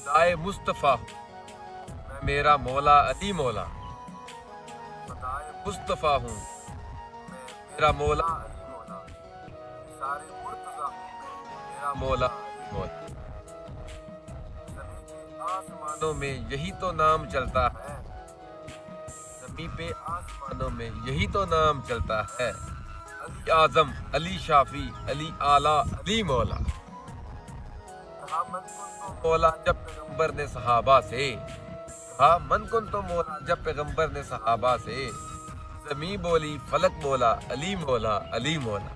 فدائے مصطفیٰ ہوں میں میرا مولا علی مولا، فدائے مصطفیٰ ہوں میں میرا مولا علی مولا، سارے مرتضیٰ ہوں میں میرا مولا علی مولا۔ زمین پہ آسمانوں میں یہی تو نام چلتا ہے، زمین پہ آسمانوں میں یہی تو نام چلتا ہے، علی اعظم علی شافی علی اعلیٰ علی مولا۔ کہا من کن تو مولا جب پیغمبر نے صحابہ سے، کہا من کن تو مولا جب پیغمبر نے صحابہ سے، زمین بولی فلک بولا علی مولا علی مولا۔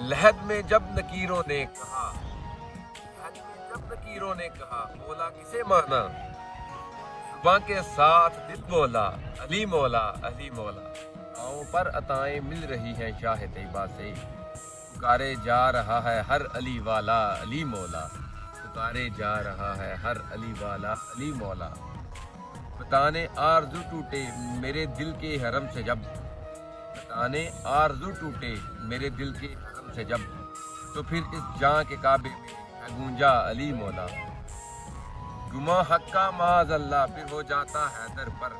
لحد میں جب نکیروں نے کہا، لحد میں جب نکیروں نے کہا مولا کسے مانا، زباں کے ساتھ دل بولا علی مولا علی مولا۔ پاؤں پر عطائیں مل رہی ہیں شاہ طیبہ سے، پکارے جا رہا ہے ہر علی والا علی مولا، پکارے جا رہا ہے ہر علی والا علی مولا۔ بتانے آرزو ٹوٹے میرے دل کے حرم سے جب، بتانے آرزو ٹوٹے میرے دل کے حرم سے جب، تو پھر اس جاں کے کعبے میں ہے گونجا علی مولا۔ گماں حق کا معاذ اللہ پھر ہو جاتا ہے در پر،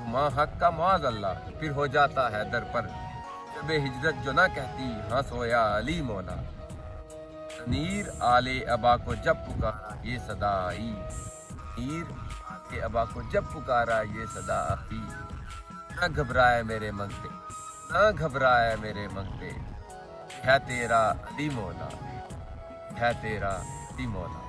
گماں حق کا معاذ اللہ پھر ہو جاتا ہے در پر، جب ہجرت جو نہ کہتی ہاں سویا علی مولا۔ تنیر آل ابا کو جب پکارا یہ صدا آئی، تنیر آل ابا کو جب پکارا یہ صدا آئی، نہ گھبرائے میرے منگتے نہ گھبرائے میرے منگتے، ہے تیرا علی مولا، ہے تیرا علی مولا۔